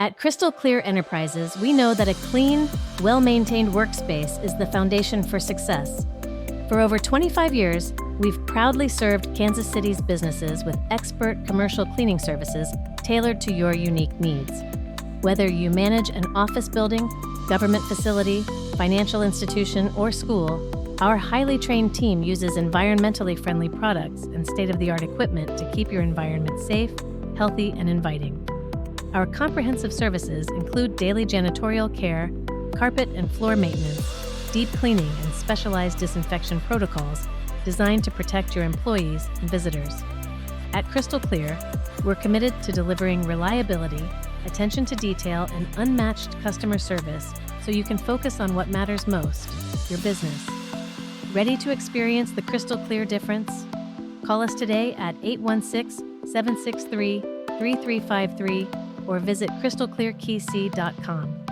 At Crystal Clear Enterprises, we know that a clean, well-maintained workspace is the foundation for success. For over 25 years, we've proudly served Kansas City's businesses with expert commercial cleaning services tailored to your unique needs. Whether you manage an office building, government facility, financial institution, or school, our highly trained team uses environmentally friendly products and state-of-the-art equipment to keep your environment safe, healthy, and inviting. Our comprehensive services include daily janitorial care, carpet and floor maintenance, deep cleaning, and specialized disinfection protocols designed to protect your employees and visitors. At Crystal Clear, we're committed to delivering reliability, attention to detail, and unmatched customer service so you can focus on what matters most, your business. Ready to experience the Crystal Clear difference? Call us today at 816-763-3353 or visit crystalclearkc.com.